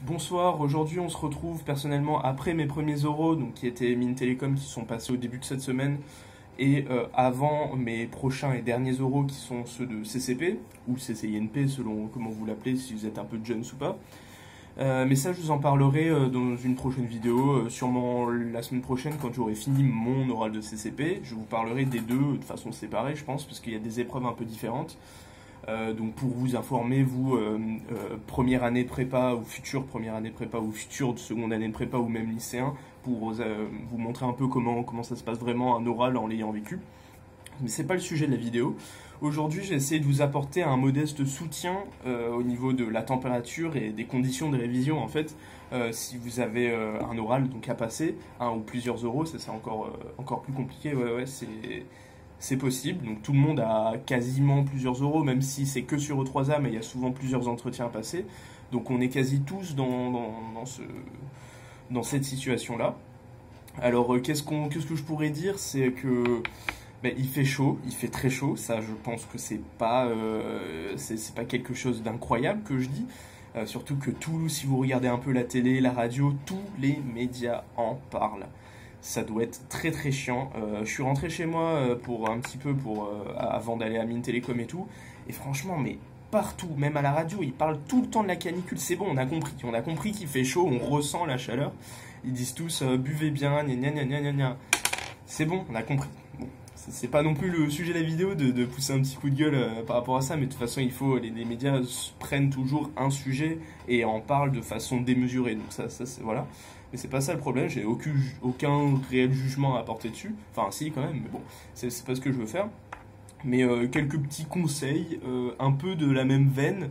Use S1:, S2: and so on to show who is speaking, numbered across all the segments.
S1: Bonsoir, aujourd'hui on se retrouve personnellement après mes premiers euros, donc qui étaient Mines Télécom qui sont passés au début de cette semaine, et avant mes prochains et derniers euros qui sont ceux de CCP, ou CCINP selon comment vous l'appelez, si vous êtes un peu jeune ou pas. Mais ça je vous en parlerai dans une prochaine vidéo, sûrement la semaine prochaine quand j'aurai fini mon oral de CCP. Je vous parlerai des deux de façon séparée je pense, parce qu'il y a des épreuves un peu différentes. Donc pour vous informer, vous, première année de prépa ou future première année de prépa ou future de seconde année de prépa ou même lycéen, pour vous montrer un peu comment ça se passe vraiment un oral en l'ayant vécu. Mais c'est pas le sujet de la vidéo. Aujourd'hui, j'ai essayé de vous apporter un modeste soutien au niveau de la température et des conditions de révision en fait. Si vous avez un oral donc à passer, un ou plusieurs euros, ça c'est encore plus compliqué. Ouais, c'est possible, donc tout le monde a quasiment plusieurs euros, même si c'est que sur E3A, mais il y a souvent plusieurs entretiens à passer. Donc on est quasi tous dans cette situation-là. Alors qu'est-ce que je pourrais dire, c'est que il fait chaud, il fait très chaud, ça je pense que c'est pas quelque chose d'incroyable que je dis. Surtout que si vous regardez un peu la télé, la radio, tous les médias en parlent. Ça doit être très très chiant. Je suis rentré chez moi avant d'aller à Mines Télécom et tout. Et franchement, mais partout, même à la radio, ils parlent tout le temps de la canicule. C'est bon, on a compris qu'il fait chaud, on ressent la chaleur. Ils disent tous buvez bien, gna gna gna gna gna. C'est bon, on a compris. Bon, c'est pas non plus le sujet de la vidéo de pousser un petit coup de gueule par rapport à ça, mais de toute façon, les médias prennent toujours un sujet et en parlent de façon démesurée. Donc ça c'est voilà. Mais c'est pas ça le problème, j'ai aucun réel jugement à apporter dessus. Enfin, si, quand même, mais bon, c'est pas ce que je veux faire. Mais quelques petits conseils, un peu de la même veine,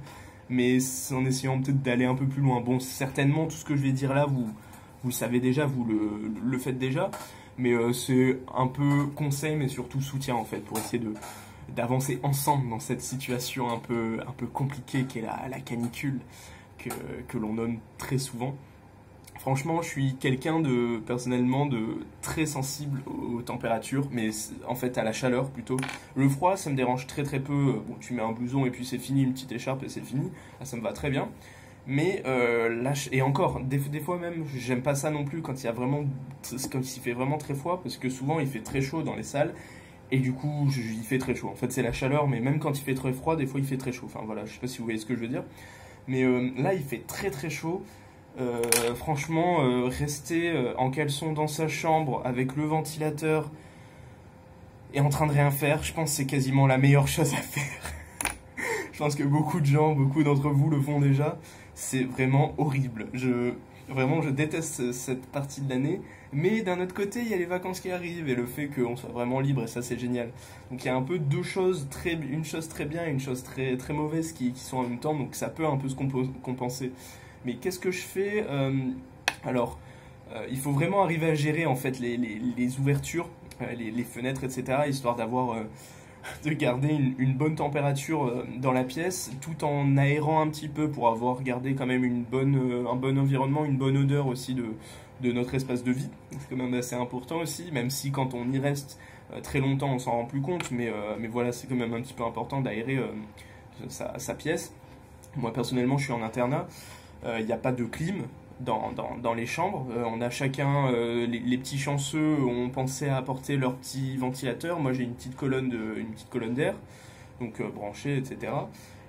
S1: mais en essayant peut-être d'aller un peu plus loin. Bon, certainement, tout ce que je vais dire là, vous le savez déjà, vous le faites déjà. Mais c'est un peu conseil, mais surtout soutien, en fait, pour essayer d'avancer ensemble dans cette situation un peu compliquée qu'est la canicule, que l'on donne très souvent. Franchement, je suis quelqu'un personnellement de très sensible aux températures, mais en fait à la chaleur plutôt. Le froid, ça me dérange très très peu. Bon, tu mets un blouson et puis c'est fini, une petite écharpe et c'est fini. Là, ça me va très bien. Mais là, et encore, des fois même, j'aime pas ça non plus quand il fait vraiment très froid, parce que souvent il fait très chaud dans les salles. Et du coup, il fait très chaud. En fait, c'est la chaleur, mais même quand il fait très froid, des fois il fait très chaud. Enfin voilà, je sais pas si vous voyez ce que je veux dire. Mais là, il fait très très chaud. Franchement, rester en caleçon dans sa chambre avec le ventilateur et en train de rien faire, je pense que c'est quasiment la meilleure chose à faire. Je pense que beaucoup d'entre vous le font déjà. C'est vraiment horrible. Vraiment, je déteste cette partie de l'année. Mais d'un autre côté, il y a les vacances qui arrivent et le fait qu'on soit vraiment libre, et ça c'est génial. Donc il y a un peu deux choses, une chose très bien et une chose très, très mauvaise qui sont en même temps, donc ça peut un peu se compenser. Mais qu'est-ce que je fais il faut vraiment arriver à gérer en fait les ouvertures, les fenêtres, etc. Histoire de garder une bonne température dans la pièce, tout en aérant un petit peu pour avoir gardé quand même un bon environnement, une bonne odeur aussi de notre espace de vie. C'est quand même assez important aussi, même si quand on y reste très longtemps on s'en rend plus compte, mais voilà, c'est quand même un petit peu important d'aérer sa pièce. Moi personnellement je suis en internat. Il n'y a pas de clim dans les chambres. On a chacun, les petits chanceux ont pensé à apporter leur petit ventilateur. Moi j'ai une petite colonne d'air, donc branchée, etc.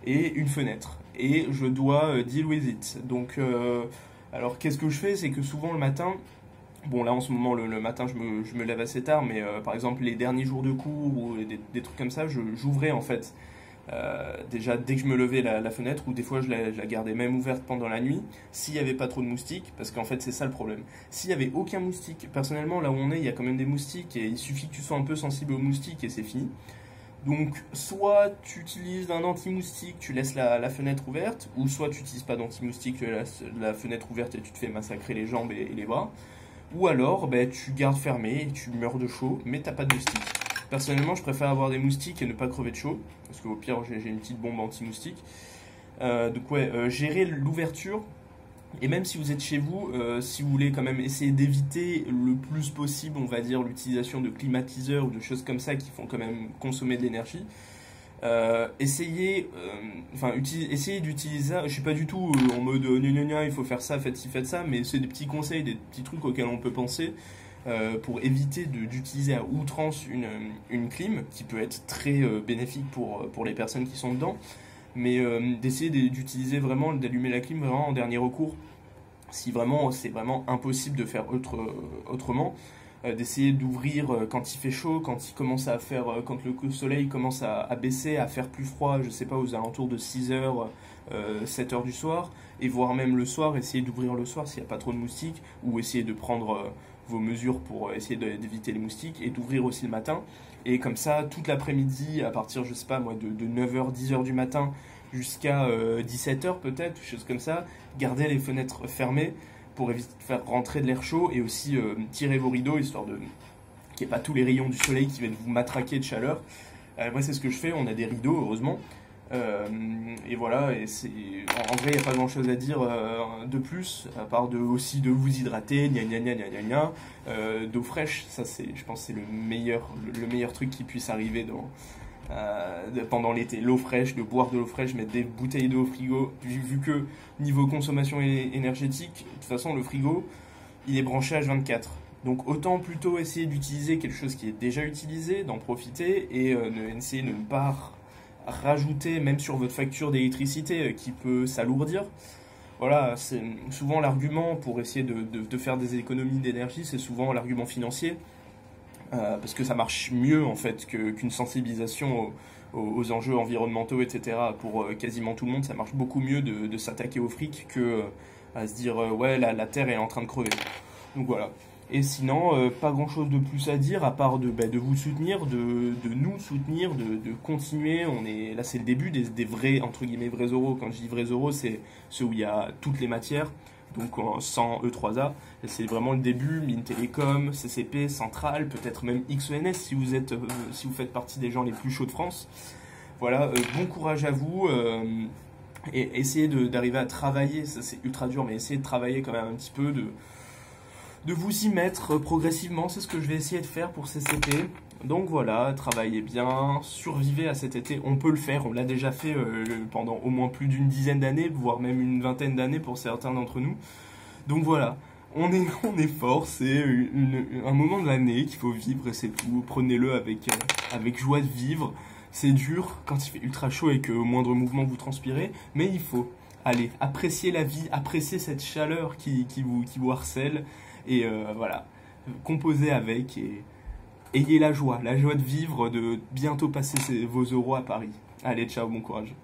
S1: Et une fenêtre. Et je dois deal with it. Donc, alors qu'est-ce que je fais? C'est que souvent le matin, bon là en ce moment le matin je me lève assez tard, mais par exemple les derniers jours de cours ou des trucs comme ça, j'ouvrais en fait. Déjà dès que je me levais la fenêtre, ou des fois je la gardais même ouverte pendant la nuit, s'il n'y avait pas trop de moustiques, parce qu'en fait c'est ça le problème. S'il n'y avait aucun moustique, personnellement là où on est il y a quand même des moustiques, et il suffit que tu sois un peu sensible aux moustiques et c'est fini. Donc soit tu utilises un anti-moustique, tu laisses la fenêtre ouverte, ou soit tu n'utilises pas d'anti-moustique, tu laisses la fenêtre ouverte et tu te fais massacrer les jambes et les bras. Ou alors tu gardes fermé et tu meurs de chaud, mais t'as pas de moustiques. Personnellement, je préfère avoir des moustiques et ne pas crever de chaud, parce qu'au pire, j'ai une petite bombe anti-moustique. Donc ouais, gérer l'ouverture, et même si vous êtes chez vous, si vous voulez quand même essayer d'éviter le plus possible, on va dire, l'utilisation de climatiseurs ou de choses comme ça qui font quand même consommer de l'énergie, Essayez d'utiliser ça. Je suis pas du tout en mode gna gna gna, il faut faire ça, faites ci, faites ça, mais c'est des petits conseils, des petits trucs auxquels on peut penser pour éviter d'utiliser à outrance une clim qui peut être très bénéfique pour les personnes qui sont dedans, mais d'essayer d'utiliser vraiment, d'allumer la clim vraiment en dernier recours si vraiment c'est vraiment impossible de faire autrement, d'essayer d'ouvrir quand il fait chaud, quand il commence à faire, quand le soleil commence à baisser, à faire plus froid, je sais pas, aux alentours de 6 heures, 7 heures du soir, et voire même le soir, essayer d'ouvrir le soir s'il n'y a pas trop de moustiques, ou essayer de prendre vos mesures pour essayer d'éviter les moustiques, et d'ouvrir aussi le matin. Et comme ça, toute l'après-midi, à partir, je sais pas moi, de 9 heures 10 heures du matin, jusqu'à 17 heures peut-être, chose comme ça, gardez les fenêtres fermées pour éviter de faire rentrer de l'air chaud et aussi tirer vos rideaux histoire de qu'il n'y ait pas tous les rayons du soleil qui viennent vous matraquer de chaleur. Moi c'est ce que je fais, on a des rideaux heureusement. Et voilà, en vrai il n'y a pas grand chose à dire de plus, à part aussi de vous hydrater, gna gna gna gna gna gna, d'eau fraîche, ça c'est, je pense que c'est le meilleur truc qui puisse arriver pendant l'été. L'eau fraîche, de boire de l'eau fraîche, mettre des bouteilles d'eau au frigo, vu que niveau consommation énergétique, de toute façon le frigo il est branché H24. Donc autant plutôt essayer d'utiliser quelque chose qui est déjà utilisé, d'en profiter et essayer de ne pas rajouter même sur votre facture d'électricité qui peut s'alourdir. Voilà, c'est souvent l'argument pour essayer de faire des économies d'énergie, c'est souvent l'argument financier. Parce que ça marche mieux en fait qu'une sensibilisation aux enjeux environnementaux, etc. Pour quasiment tout le monde, ça marche beaucoup mieux de s'attaquer au fric que à se dire ouais, la Terre est en train de crever. Donc voilà. Et sinon, pas grand chose de plus à dire à part de vous soutenir, de nous soutenir, de continuer. Là, c'est le début des vrais, entre guillemets, vrais euros. Quand je dis vrais euros, c'est ceux où il y a toutes les matières, donc sans E3A. C'est vraiment le début, Mines Télécom, CCP, Centrale, peut-être même XENS si vous faites partie des gens les plus chauds de France. Voilà, bon courage à vous. Et essayez d'arriver à travailler, ça c'est ultra dur, mais essayez de travailler quand même un petit peu, de vous y mettre progressivement, c'est ce que je vais essayer de faire pour CCP. Donc voilà, travaillez bien, survivez à cet été, on peut le faire, on l'a déjà fait pendant au moins plus d'une dizaine d'années, voire même une vingtaine d'années pour certains d'entre nous. Donc voilà, on est fort, c'est un moment de l'année qu'il faut vivre et c'est tout, prenez-le avec joie de vivre. C'est dur quand il fait ultra chaud et qu'au moindre mouvement vous transpirez, mais il faut. Allez, appréciez la vie, appréciez cette chaleur qui vous harcèle, et voilà, composez avec, et ayez la joie de vivre, de bientôt passer vos euros à Paris. Allez, ciao, bon courage.